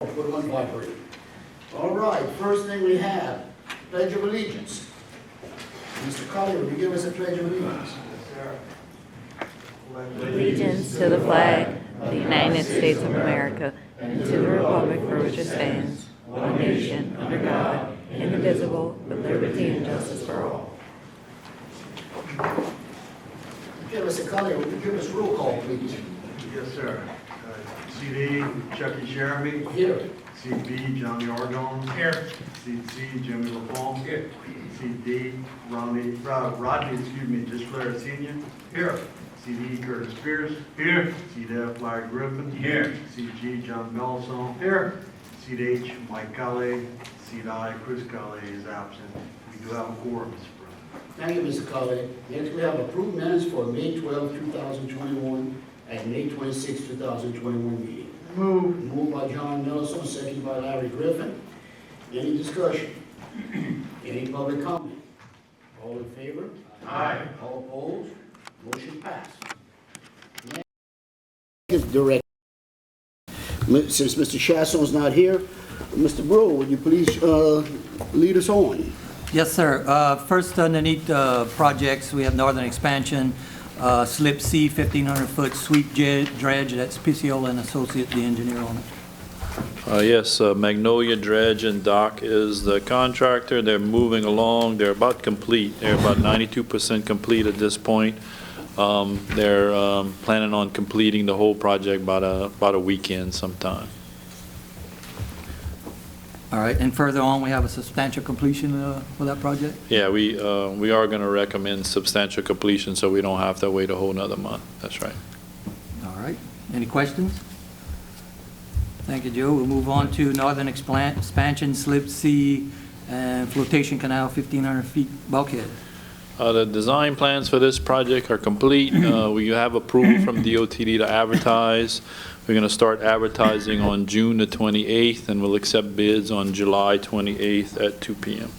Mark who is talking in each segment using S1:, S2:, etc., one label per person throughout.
S1: Put them on vibrate. All right, first thing we have, Pledge of Allegiance. Mr. Collier, will you give us a Pledge of Allegiance?
S2: Allegiance to the flag of the United States of America and to the republic for which it stands, one nation, under God, indivisible, with liberty and justice for all.
S1: Okay, Mr. Collier, will you give us roll call, please?
S3: Yes, sir. CD, Chucky Jeremy.
S1: Here.
S3: CB, Johnny Argon. Here. CC, Jimmy Lafourche. Here. CD, Rodney, Disclair Senior. Here. CD, Curtis Pierce. Here. CDF, Larry Griffin. Here. CG, John Mellison. Here. CH, Mike Colley. CDI, Chris Colley is absent. We do have a quorum, Mr. President.
S1: Thank you, Mr. Collier. Next, we have approved minutes for May 12, 2021 and May 26, 2021 meeting. Moved by John Nelson, second by Larry Griffin. Any discussion? Any public comment? All in favor?
S3: Aye.
S1: All opposed? Motion passed. Next, direct. Since Mr. Chasson's not here, Mr. Brewer, would you please lead us on?
S4: Yes, sir. First, underneath projects, we have Northern Expansion, Slip C, 1,500-foot sweep dredge. That's Picciola and Associate, the engineer on it.
S5: Yes, Magnolia Dredge and Dock is the contractor. They're moving along. They're about complete. They're about 92% complete at this point. They're planning on completing the whole project about a weekend sometime.
S4: All right, and further on, we have a substantial completion for that project?
S5: Yeah, we are going to recommend substantial completion so we don't have to wait a whole nother month. That's right.
S4: All right. Any questions? Thank you, Joe. We'll move on to Northern Expansion, Slip C, and Flotation Canal, 1,500 feet bulkhead.
S5: The design plans for this project are complete. We have approval from DOTD to advertise. We're going to start advertising on June the 28th, and we'll accept bids on July 28th at 2 p.m.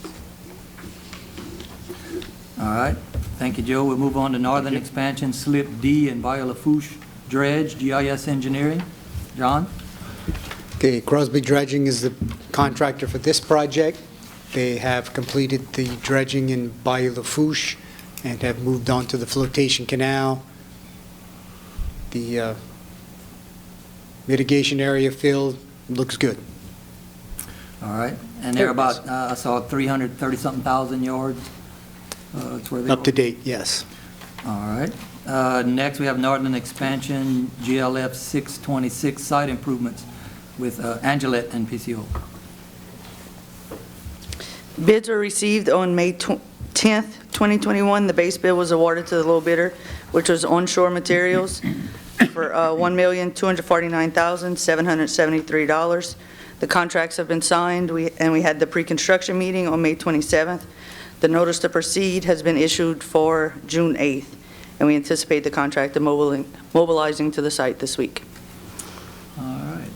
S4: All right. Thank you, Joe. We'll move on to Northern Expansion, Slip D, and Lafourche Dredge, GIS Engineering. John?
S6: Okay, Crosby Dredging is the contractor for this project. They have completed the dredging in Lafourche and have moved on to the flotation canal. The mitigation area filled, looks good.
S4: All right. And they're about, I saw 330-something thousand yards. That's where they
S6: Up to date, yes.
S4: All right. Next, we have Northern Expansion, GLF 626 site improvements with Angelet and PCO.
S7: Bids were received on May 10th, 2021. The base bid was awarded to the low bidder, which was Onshore Materials, for $1,249,773. The contracts have been signed, and we had the pre-construction meeting on May 27th. The notice to proceed has been issued for June 8th, and we anticipate the contractor mobilizing to the site this week.
S4: All right.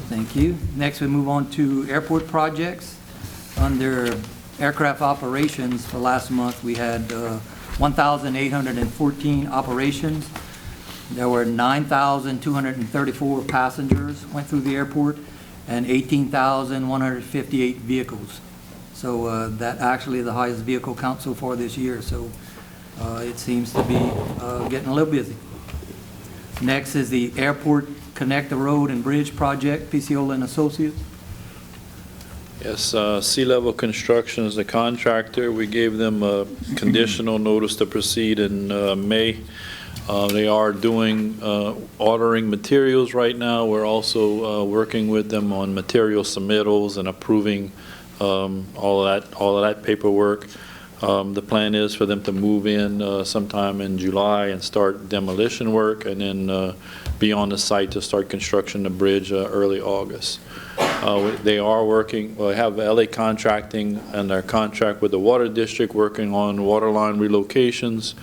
S4: Thank you. Next, we move on to airport projects. Under aircraft operations for last month, we had 1,814 operations. There were 9,234 passengers went through the airport and 18,158 vehicles. So that actually is the highest vehicle count so far this year. So it seems to be getting a little busy. Next is the Airport Connect the Road and Bridge Project, Picciola and Associates.
S5: Yes, Sea Level Construction is the contractor. We gave them a conditional notice to proceed in May. They are ordering materials right now. We're also working with them on material submittals and approving all of that paperwork. The plan is for them to move in sometime in July and start demolition work, and then be on the site to start construction of the bridge early August. They are working, they have LA Contracting and their contract with the Water District working on water line relocations.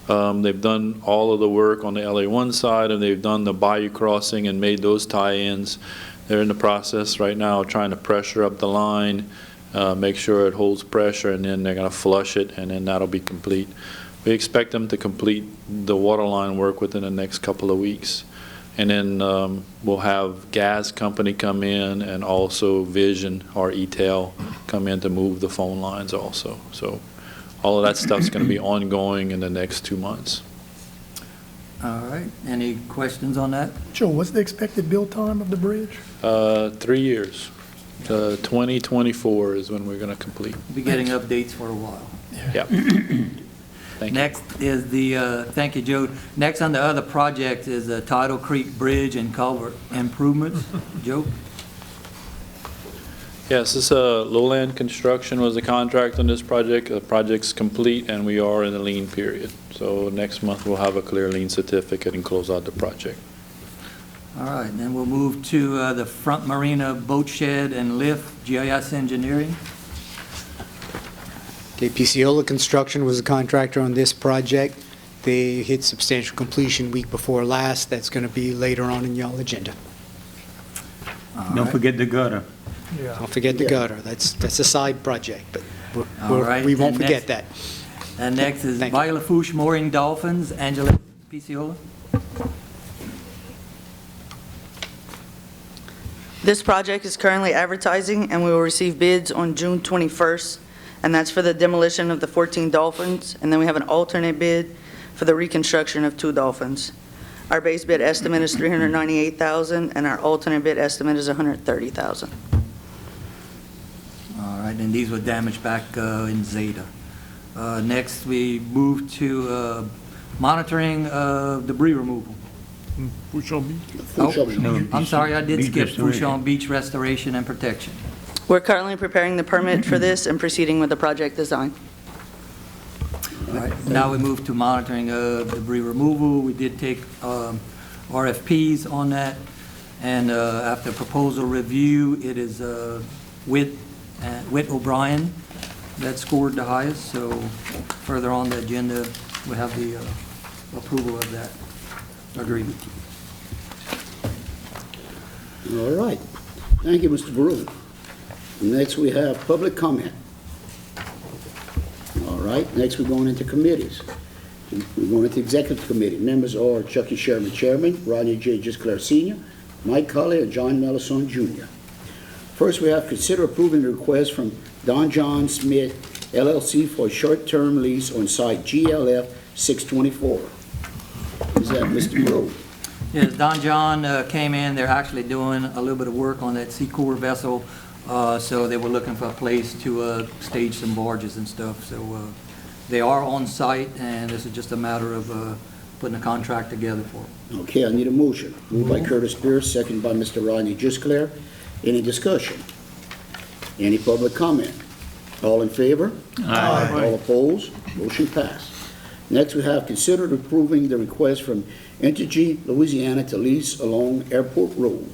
S5: They've done all of the work on the LA1 side, and they've done the bayou crossing and made those tie-ins. They're in the process right now trying to pressure up the line, make sure it holds pressure, and then they're going to flush it, and then that'll be complete. We expect them to complete the water line work within the next couple of weeks. And then we'll have gas company come in and also Vision or E-Tel come in to move the phone lines also. So all of that stuff's going to be ongoing in the next 2 months.
S4: All right, any questions on that?
S8: Joe, what's the expected build time of the bridge?
S5: 3 years. 2024 is when we're going to complete.
S4: We'll be getting updates for a while.
S5: Yeah. Thank you.
S4: Next is the, thank you, Joe. Next on the other project is the Tidal Creek Bridge and Culvert improvements. Joe?
S5: Yes, this Lowland Construction was the contract on this project. The project's complete and we are in the lien period. So next month we'll have a clear lien certificate and close out the project.
S4: All right, then we'll move to the Front Marina Boat Shed and Lift, GIS Engineering.
S6: Okay, Picciola Construction was the contractor on this project. They hit substantial completion week before last. That's going to be later on in y'all agenda.
S4: All
S9: Don't
S4: right.
S9: forget the gutter.
S8: Yeah.
S6: Don't forget the gutter. That's a side project, but
S4: All right,
S6: we won't
S4: and
S6: forget
S4: next-
S6: that.
S4: And next is
S6: Thank you.
S4: by Lafourche Mooring Dolphins, Angela Picciola.
S7: This project is currently advertising, and we will receive bids on June 21st, and that's for the demolition of the 14 dolphins, and then we have an alternate bid for the reconstruction of 2 dolphins. Our base bid estimate is $398,000, and our alternate bid estimate is $130,000.
S4: All right, and these were damaged back in Zeta. Next, we move to monitoring debris removal.
S1: Full
S4: I'm sorry, I did
S9: Beach
S4: skip
S9: restoration.
S4: Fouchon Beach Restoration and Protection.
S7: We're currently preparing the permit for this and proceeding with the project design.
S4: All right, now we move to monitoring debris removal. We did take RFPs on that, and after proposal review, it is Witt O'Brien that scored the highest. So further on the agenda, we have the approval of that agreement.
S1: All right. Thank you, Mr. Brew. Next, we have public comment. All right, next we're going into committees. We're going into executive committee. Members are Chucky Sherman, Chairman, Rodney J. Gisclair Sr., Mike Colley, and John Mellison Jr. First, we have consider approving the request from Don John Smith LLC for a short-term lease on site GLF 624. Is that Mr. Brew?
S4: Yes, Don John came in. They're actually doing a little bit of work on that Secor vessel, so they were looking for a place to stage some barges and stuff. So they are on site, and this is just a matter of putting a contract together for them.
S1: Okay, I need a motion. Moved by Curtis Pierce, second by Mr. Rodney Gisclair. Any discussion? Any public comment? All in favor?
S9: Aye.
S1: All opposed? Motion passed. Next, we have considered approving the request from Entergy Louisiana to lease along Airport Road.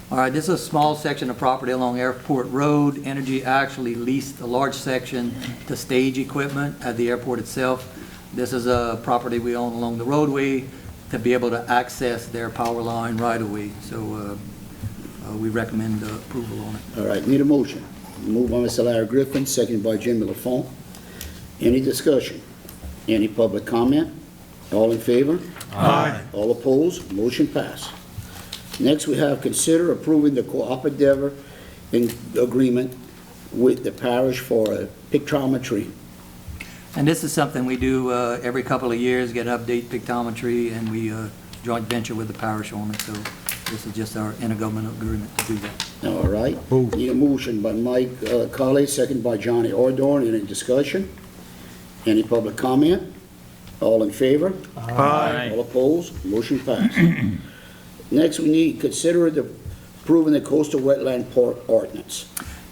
S4: All right, this is a small section of property along Airport Road. Energy actually leased a large section to stage equipment at the airport itself. This is a property we own along the roadway to be able to access their power line right away. So we recommend approval on it.
S1: All right, need a motion. Moved by Mr. Larry Griffin, seconded by Jimmy Lafont. Any discussion? Any public comment? All in favor?
S9: Aye.
S1: All opposed? Motion passed. Next, we have consider approving the cooperative agreement with the parish for a pictometry.
S4: And this is something we do every couple of years, get update pictometry, and we joint venture with the parish on it. So this is just our intergovernmental agreement to do that.
S1: All right. Need a motion by Mike Colley, second by Johnny Ordorn. Any discussion? Any public comment? All in favor?
S9: Aye.
S1: All opposed? Motion passed. Next, we need consider approving the coastal wetland park ordinance.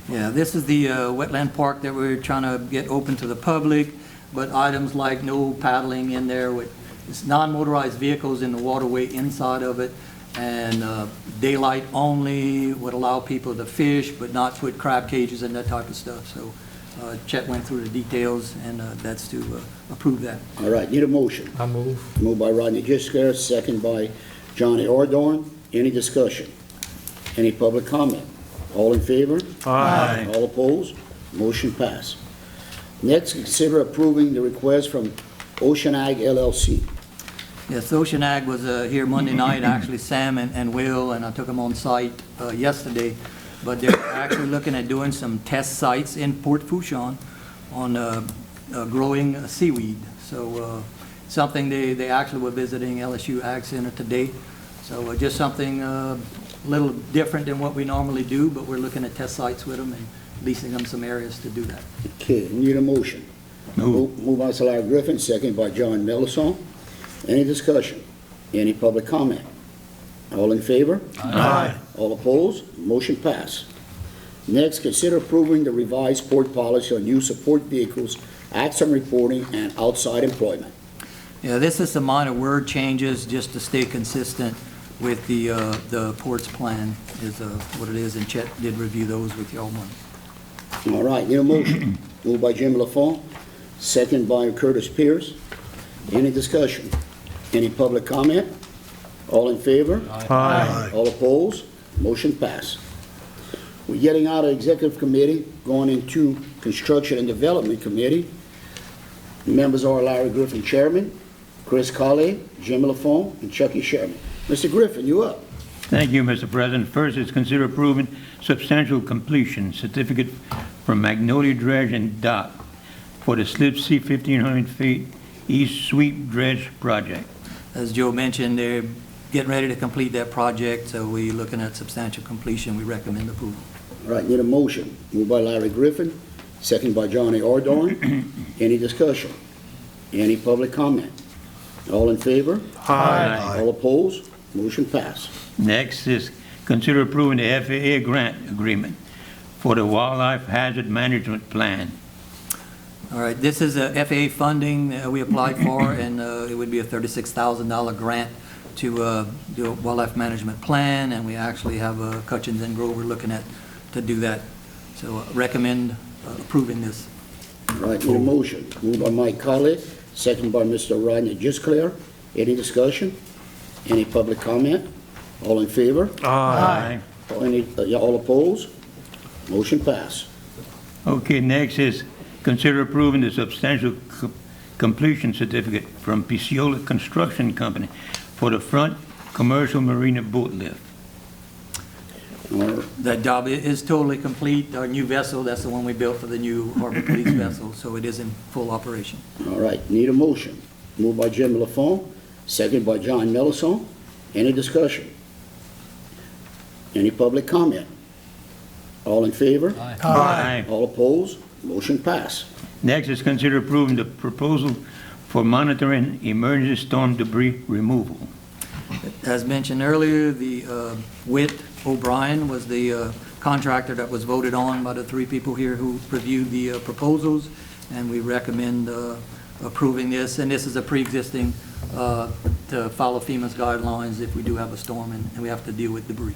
S4: Yeah, this is the wetland park that we're trying to get open to the public, but items like no paddling in there with it's non-motorized vehicles in the waterway inside of it, and daylight only would allow people to fish, but not put crab cages and that type of stuff. So Chet went through the details, and that's to approve that.
S1: All right, need a motion.
S8: I move.
S1: Moved by Rodney Gisclair, second by Johnny Ordorn. Any discussion? Any public comment? All in favor?
S9: Aye.
S1: All opposed? Motion passed. Next, consider approving the request from Ocean Ag LLC.
S4: Yes, Ocean Ag was here Monday night, actually Sam and Will, and I took them on site yesterday. But they're actually looking at doing some test sites in Port Fourchon on growing seaweed. So something they actually were visiting LSU Ag Center today. So just something a little different than what we normally do, but we're looking at test sites with them and leasing them some areas to do that.
S1: Okay, need a motion. Move by Larry Griffin, second by John Mellison. Any discussion? Any public comment? All in favor?
S9: Aye.
S1: All opposed? Motion passed. Next, consider approving the revised port policy on new support vehicles, accident reporting, and outside employment.
S4: Yeah, this is some minor word changes just to stay consistent with the ports plan is what it is, and Chet did review those with y'all one.
S1: All right, need a motion. Moved by Jim Lafont, second by Curtis Pierce. Any discussion? Any public comment? All in favor?
S9: Aye.
S1: All opposed? Motion passed. We're getting out of Executive Committee, going into Construction and Development Committee. The members are Larry Griffin, Chairman, Chris Colley, Jim Lafont, and Chucky Sherman. Mr. Griffin, you up.
S10: Thank you, Mr. President. First is consider approving substantial completion certificate from Magnolia Dredge and Dock for the Slip C 1,500 feet East Sweep Dredge project.
S4: As Joe mentioned, they're getting ready to complete that project, so we're looking at substantial completion. We recommend approval.
S1: All right, need a motion. Moved by Larry Griffin, second by Johnny Ardorn. Any discussion? Any public comment? All in favor?
S9: Aye.
S1: All opposed? Motion passed.
S10: Next is consider approving the FAA grant agreement for the Wildlife Hazard Management Plan.
S4: All right, this is a FAA funding we applied for, and it would be a $36,000 grant to do a wildlife management plan, and we actually have Cutchins and Grover looking at to do that. So recommend approving this.
S1: All right, need a motion. Moved by Mike Colley, second by Mr. Rodney Gisclair. Any discussion? Any public comment? All in favor?
S9: Aye.
S1: All opposed? Motion passed.
S10: Okay, next is consider approving the substantial completion certificate from Picciola Construction Company for the front commercial marina boat lift.
S4: That job is totally complete. Our new vessel, that's the one we built for the new Harbor Police vessel, so it is in full operation.
S1: All right, need a motion. Moved by Jim Lafont, second by John Mellison. Any discussion? Any public comment? All in favor?
S10: Aye.
S1: All opposed? Motion passed.
S10: Next is consider approving the proposal for monitoring emergency storm debris removal.
S4: As mentioned earlier, the Witt O'Brien was the contractor that was voted on by the three people here who reviewed the proposals, and we recommend approving this. And this is a pre-existing to follow FEMA's guidelines if we do have a storm and we have to deal with debris.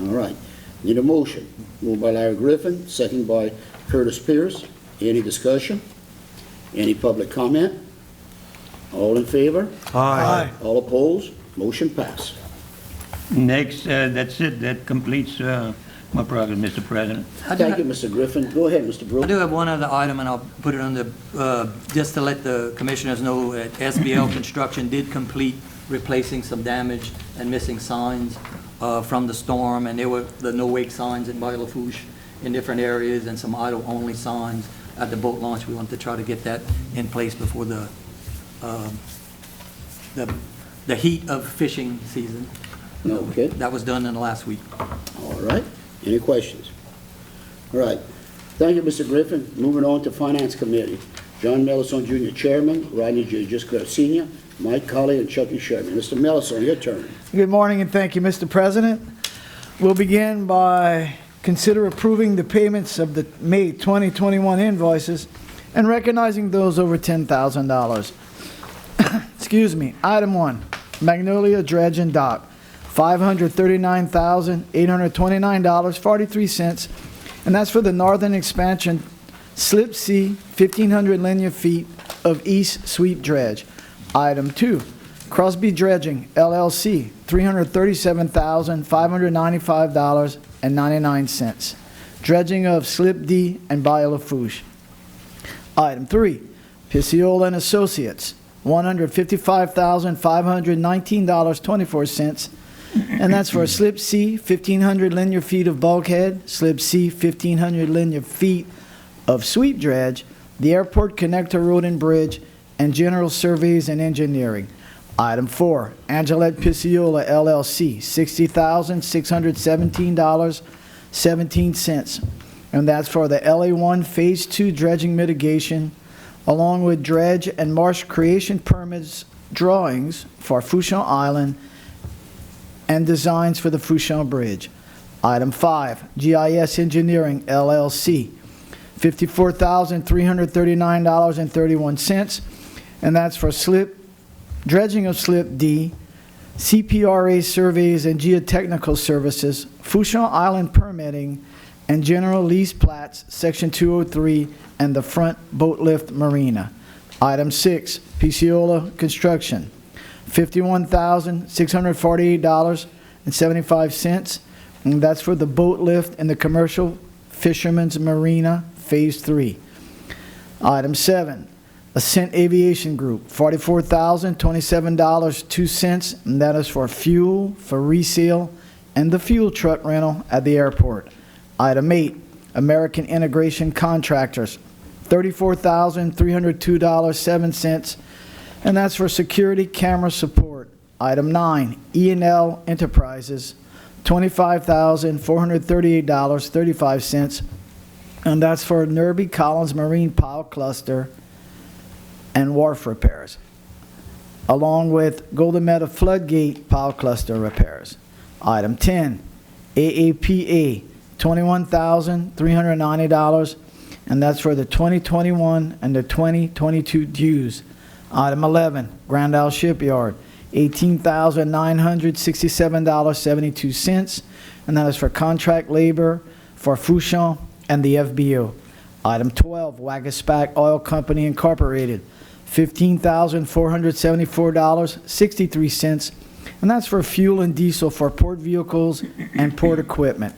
S1: All right, need a motion. Moved by Larry Griffin, second by Curtis Pierce. Any discussion? Any public comment? All in favor?
S9: Aye.
S1: All opposed? Motion passed.
S10: Next, that's it. That completes my program, Mr. President.
S1: Thank you, Mr. Griffin. Go ahead, Mr.
S4: I
S1: Brooks.
S4: do have one other item, and I'll put it on the, just to let the commissioners know that SBL Construction did complete replacing some damaged and missing signs from the storm, and there were the no-wake signs in Lafourche in different areas and some idle-only signs at the boat launch. We want to try to get that in place before the heat of fishing season.
S1: Okay,
S4: That was done in the last week.
S1: all right. Any questions? All right. Thank you, Mr. Griffin. Moving on to Finance Committee. John Mellison, Jr., Chairman, Rodney J. Gisclair, Sr., Mike Colley, and Chucky Sherman. Mr. Mellison, your turn.
S8: Good morning and thank you, Mr. President. We'll begin by consider approving the payments of the May 2021 invoices and recognizing those over $10,000. Excuse me. Item 1, Magnolia Dredge and Dock, $539,829.43, and that's for the northern expansion Slip C 1,500 linear feet of East Sweep Dredge. Item 2, Crosby Dredging, LLC, $337,595.99. Dredging of Slip D and Bayou Lafourche. Item 3, Picciola and Associates, $155,519.24. And that's for slip C, 1,500 linear feet of bulkhead, slip C, 1,500 linear feet of sweep dredge, the airport connector road and bridge, and general surveys and engineering. Item 4, Angelette Pisciola LLC, $60,617.17. And that's for the LA1 Phase 2 dredging mitigation, along with dredge and marsh creation permits drawings for Fouchon Island and designs for the Fouchon Bridge. Item 5, GIS Engineering LLC, $54,339.31, and that's for dredging of slip D, CPRA surveys and geotechnical services, Fouchon Island permitting, and general lease plats, Section 203, and the front boat lift marina. Item 6, Pisciola Construction, $51,648.75, and that's for the boat lift and the commercial fisherman's marina, Phase 3. Item 7, Ascent Aviation Group, $44,027.02, and that is for fuel, for resale, and the fuel truck rental at the airport. Item 8, American Integration Contractors, $34,302.07, and that's for security camera support. Item 9, E&L Enterprises, $25,438.35, and that's for Nerby Collins Marine Pile Cluster and wharf repairs, along with Golden Meadow Floodgate Pile Cluster repairs. Item 10, AAPA, $21,390, and that's for the 2021 and the 2022 dues. Item 11, Grand Isle Shipyard, $18,967.72, and that is for contract labor for Fouchon and the FBO. Item 12, Wagaspack Oil Company Incorporated, $15,474.63, and that's for fuel and diesel for port vehicles and port equipment.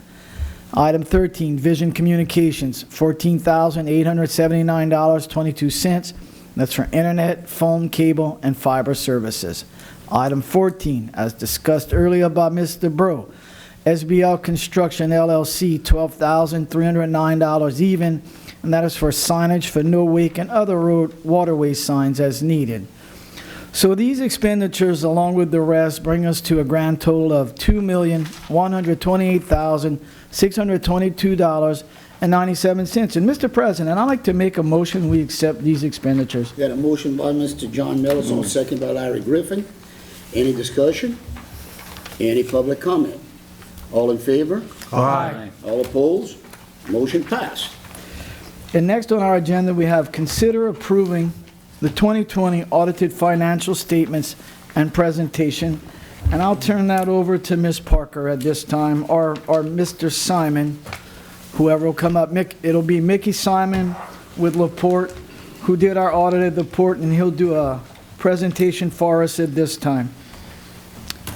S8: Item 13, Vision Communications, $14,879.22. That's for internet, phone, cable, and fiber services. Item 14, as discussed earlier by Mr. Bro, SBL Construction LLC, $12,309 even, and that is for signage for no wake and other road waterway signs as needed. So these expenditures, along with the rest, bring us to a grand total of $2,128,622.97. And Mr. President, I'd like to make a motion we accept these expenditures.
S1: Got a motion by Mr. John Nelson, second by Larry Griffin. Any discussion? Any public comment? All in favor?
S9: Aye.
S1: All opposed? Motion passed.
S8: And next on our agenda, we have consider approving the 2020 audited financial statements and presentation. And I'll turn that over to Ms. Parker at this time, or Mr. Simon, whoever will come up. It'll be Mickey Simon with Lafourche, who did our audited report, and he'll do a presentation for us at this time.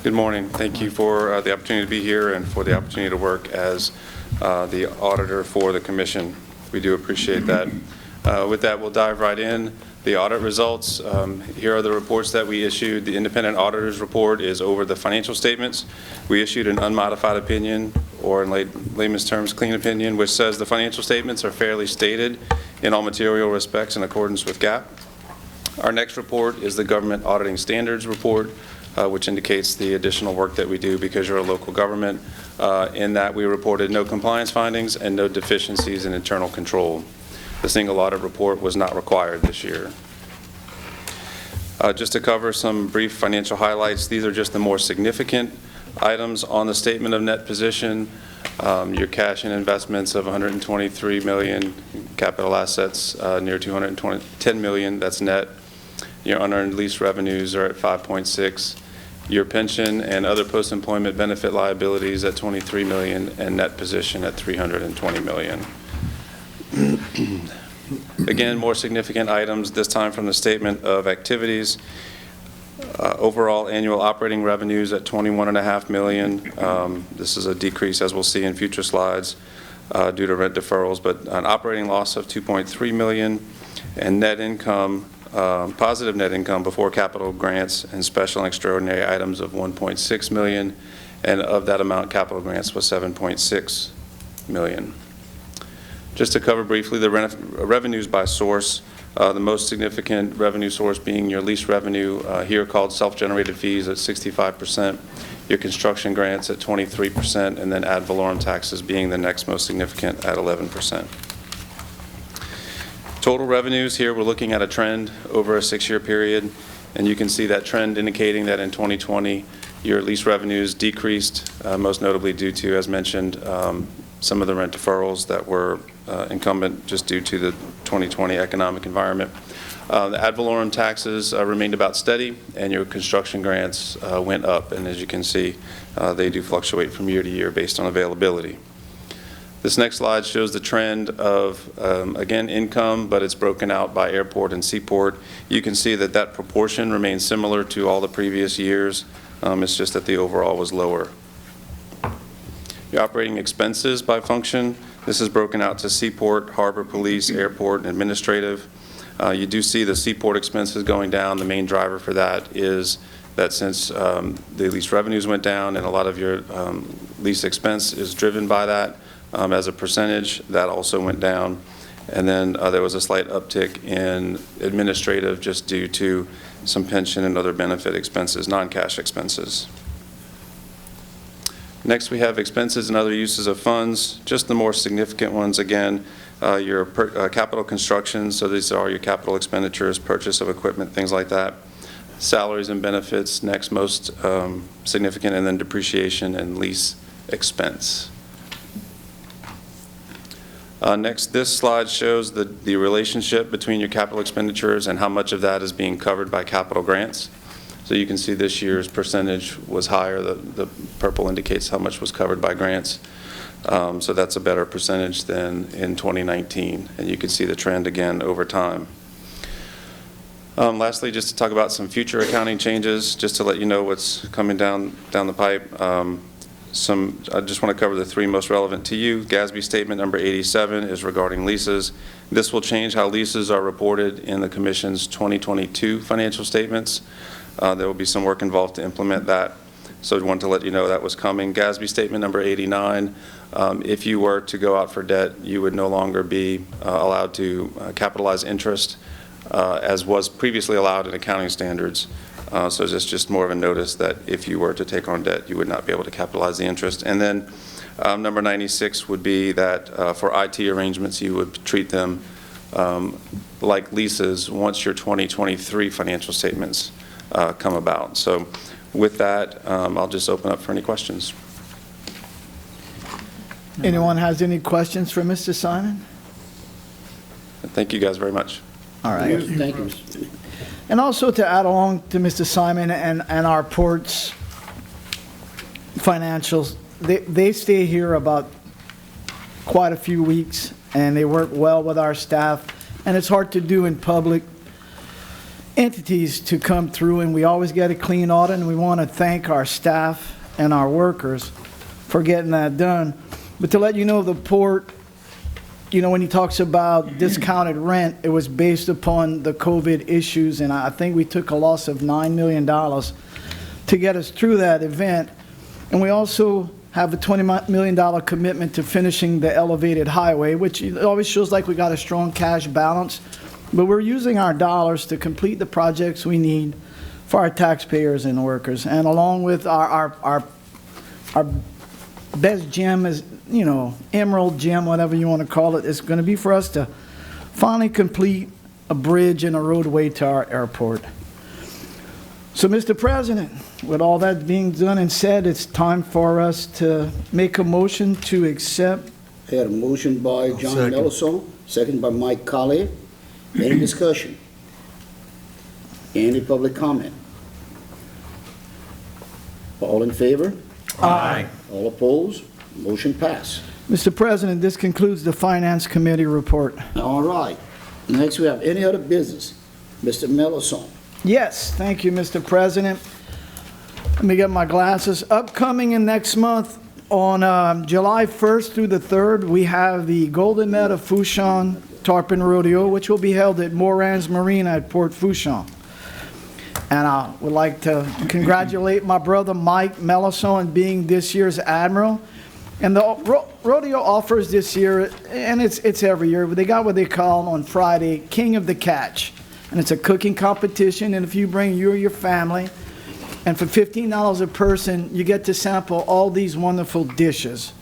S11: Good morning. Thank you for the opportunity to be here and for the opportunity to work as the auditor for the commission. We do appreciate that. With that, we'll dive right in. The audit results, here are the reports that we issued. The independent auditor's report is over the financial statements. We issued an unmodified opinion, or in layman's terms, clean opinion, which says the financial statements are fairly stated in all material respects in accordance with GAAP. Our next report is the government auditing standards report, which indicates the additional work that we do because you're a local government. In that, we reported no compliance findings and no deficiencies in internal control. The single audit report was not required this year. Just to cover some brief financial highlights, these are just the more significant items on the statement of net position. Your cash and investments of $123 million, capital assets near $210 million, that's net. Your unearned lease revenues are at 5.6. Your pension and other post-employment benefit liabilities at $23 million, and net position at $320 million. Again, more significant items, this time from the statement of activities. Overall annual operating revenues at $21.5 million. This is a decrease, as we'll see in future slides, due to rent deferrals, but an operating loss of $2.3 million, and net income positive net income before capital grants and special and extraordinary items of $1.6 million, and of that amount, capital grants was $7.6 million. Just to cover briefly the revenues by source, the most significant revenue source being your lease revenue, here called self-generated fees at 65%, your construction grants at 23%, and then ad valorem taxes being the next most significant at 11%. Total revenues here, we're looking at a trend over a 6-year period, and you can see that trend indicating that in 2020, your lease revenues decreased, most notably due to, as mentioned, some of the rent deferrals that were incumbent just due to the 2020 economic environment. The ad valorem taxes remained about steady, and your construction grants went up, and as you can see, they do fluctuate from year to year based on availability. This next slide shows the trend of, again, income, but it's broken out by airport and seaport. You can see that that proportion remains similar to all the previous years. It's just that the overall was lower. Your operating expenses by function, this is broken out to seaport, harbor, police, airport, and administrative. You do see the seaport expenses going down. The main driver for that is that since the lease revenues went down and a lot of your lease expense is driven by that, as a percentage, that also went down. And then there was a slight uptick in administrative just due to some pension and other benefit expenses, non-cash expenses. Next, we have expenses and other uses of funds, just the more significant ones again. Your capital construction, so these are your capital expenditures, purchase of equipment, things like that. Salaries and benefits, next most significant, and then depreciation and lease expense. Next, this slide shows the relationship between your capital expenditures and how much of that is being covered by capital grants. So you can see this year's percentage was higher. The purple indicates how much was covered by grants. So that's a better percentage than in 2019. And you can see the trend again over time. Lastly, just to talk about some future accounting changes, just to let you know what's coming down the pipe. I just want to cover the 3 most relevant to you. GASB statement number 87 is regarding leases. This will change how leases are reported in the Commission's 2022 financial statements. There will be some work involved to implement that. So I wanted to let you know that was coming. GASB statement number 89, if you were to go out for debt, you would no longer be allowed to capitalize interest as was previously allowed in accounting standards. So it's just more of a notice that if you were to take on debt, you would not be able to capitalize the interest. And then number 96 would be that for IT arrangements, you would treat them like leases once your 2023 financial statements come about. So with that, I'll just open up for any questions.
S8: Anyone has any questions for Mr. Simon?
S11: Thank you guys very much.
S8: All right.
S1: Thank you, Mr.
S8: And also to add along to Mr. Simon and our port's financials, they stay here about quite a few weeks, and they work well with our staff, and it's hard to do in public entities to come through, and we always get a clean audit, and we want to thank our staff and our workers for getting that done. But to let you know, the port, you know, when he talks about discounted rent, it was based upon the COVID issues, and I think we took a loss of $9 million to get us through that event. And we also have a $20 million commitment to finishing the elevated highway, which always shows like we got a strong cash balance. But we're using our dollars to complete the projects we need for our taxpayers and workers. And along with our best gem is, you know, emerald gem, whatever you want to call it, is going to be for us to finally complete a bridge and a roadway to our airport. So, Mr. President, with all that being done and said, it's time for us to make a motion to accept.
S1: I had a motion by John Nelson, second by Mike Colley. Any discussion? Any public comment? All in favor?
S8: Aye.
S1: All opposed? Motion passed.
S8: Mr. President, this concludes the Finance Committee report.
S1: All right. Next, we have any other business. Mr. Mellison.
S8: Yes, thank you, Mr. President. Let me get my glasses. Upcoming in next month on July 1st through the 3rd, we have the Golden Medal Lafourche Tarpon Rodeo, which will be held at Moran's Marina at Port Fourchon. And I would like to congratulate my brother Mike Melison on being this year's admiral. And the rodeo offers this year, and it's every year, but they got what they call on Friday, King of the Catch. And it's a cooking competition, and if you bring you or your family, and for $15 a person, you get to sample all these wonderful dishes.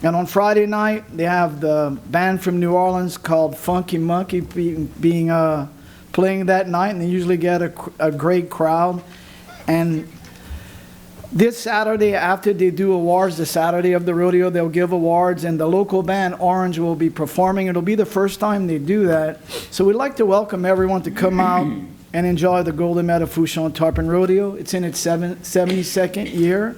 S8: And on Friday night, they have the band from New Orleans called Funky Monkey playing that night, and they usually get a great crowd. And this Saturday, after they do awards, the Saturday of the rodeo, they'll give awards, and the local band Orange will be performing. It'll be the first time they do that. So we'd like to welcome everyone to come out and enjoy the Golden Meadow Fourchon Tarpon Rodeo. It's in its 72nd year,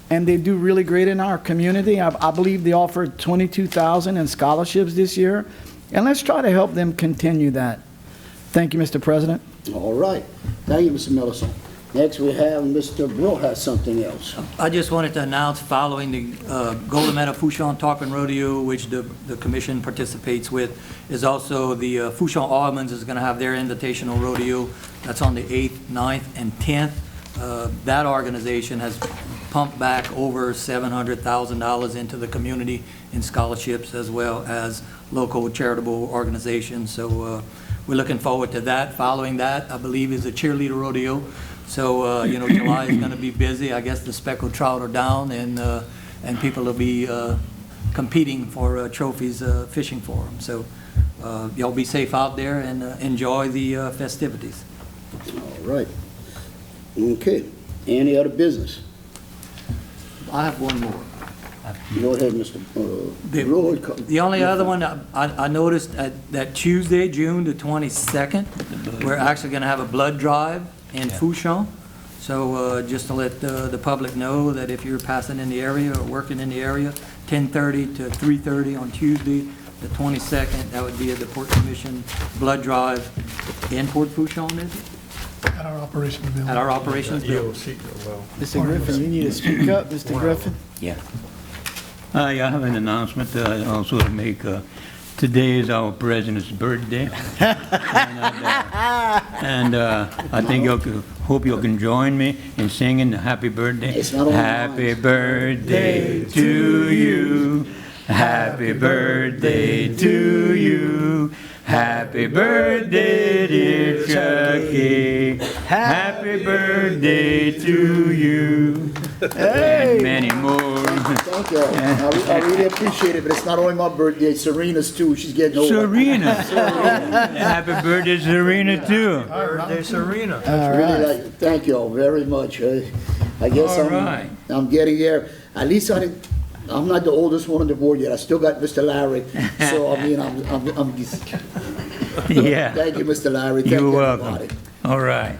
S8: and they do really great in our community. I believe they offered $22,000 in scholarships this year, and let's try to help them continue that. Thank you, Mr. President.
S1: All right. Thank you, Mr. Mellison. Next, we have Mr. Brill has something else.
S4: I just wanted to announce following the Golden Meadow Fourchon Tarpon Rodeo, which the commission participates with, is also the Fourchon Almonds is going to have their invitational rodeo. That's on the 8th, 9th, and 10th. That organization has pumped back over $700,000 into the community in scholarships as well as local charitable organizations. So we're looking forward to that. Following that, I believe, is a cheerleader rodeo. So, July is going to be busy. I guess the speckled trout are down, and people will be competing for trophies, fishing for them. So y'all be safe out there and enjoy the festivities.
S1: All right. Okay. Any other business?
S4: I have one more.
S1: Go ahead, Mr. Brill.
S4: The only other one, I noticed that Tuesday, June the 22nd, we're actually going to have a blood drive in Fourchon. So just to let the public know that if you're passing in the area or working in the area, 10:30 to 3:30 on Tuesday, the 22nd, that would be at the Port Commission blood drive in Port Fourchon, is it?
S9: At our operations building.
S4: At our operations building.
S8: Mr. Griffin, you need to speak up, Mr. Griffin.
S10: I have an announcement also to make. Today is our president's birthday. and I think hope you can join me in singing happy birthday.
S1: It's not only
S10: Happy
S1: mine.
S10: birthday to you. Happy birthday to you. Happy birthday, dear Chucky. Happy birthday to you.
S8: Hey.
S10: And many more.
S1: Thank you. I really appreciate it, but it's not only my birthday, it's Serena's too. She's getting older.
S10: Serena. Happy birthday, Serena, too.
S9: Birthday, Serena.
S8: All
S1: Really
S8: right.
S1: thank you all very much. I guess
S10: All right.
S1: I'm getting there. At least I'm not the oldest one on the board yet. I still got Mr. Larry. So, I mean, I'm
S10: Yeah.
S1: Thank you, Mr. Larry. Thank
S10: You're
S1: you,
S10: welcome.
S1: everybody.
S10: All right.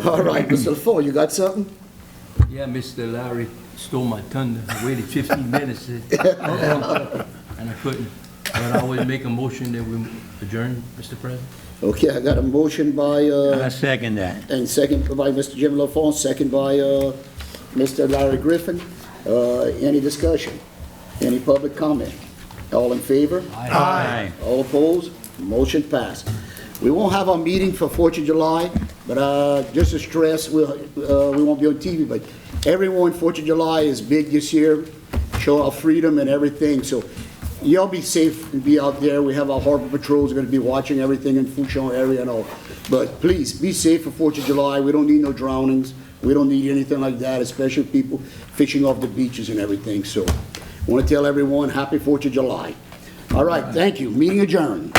S1: All right, Mr. LaFour, you got something?
S12: Yeah, Mr. Larry stole my thunder. I waited 15 minutes and I couldn't. But I always make a motion that we adjourn, Mr. President.
S1: Okay, I got a motion by,
S10: I second that.
S1: and second by Mr. Jim LaFour, second by Mr. Larry Griffin. Any discussion? Any public comment? All in favor?
S10: Aye.
S1: All opposed? Motion passed. We won't have our meeting for 4th of July, but just to stress, we won't be on TV, but everyone, 4th of July is big this year, show our freedom and everything, so y'all be safe and be out there. We have our harbor patrols going to be watching everything in Fourchon area and all. But please, be safe for 4th of July. We don't need no drownings. We don't need anything like that, especially people fishing off the beaches and everything. So I want to tell everyone, happy 4th of July. All right, thank you. Meeting adjourned.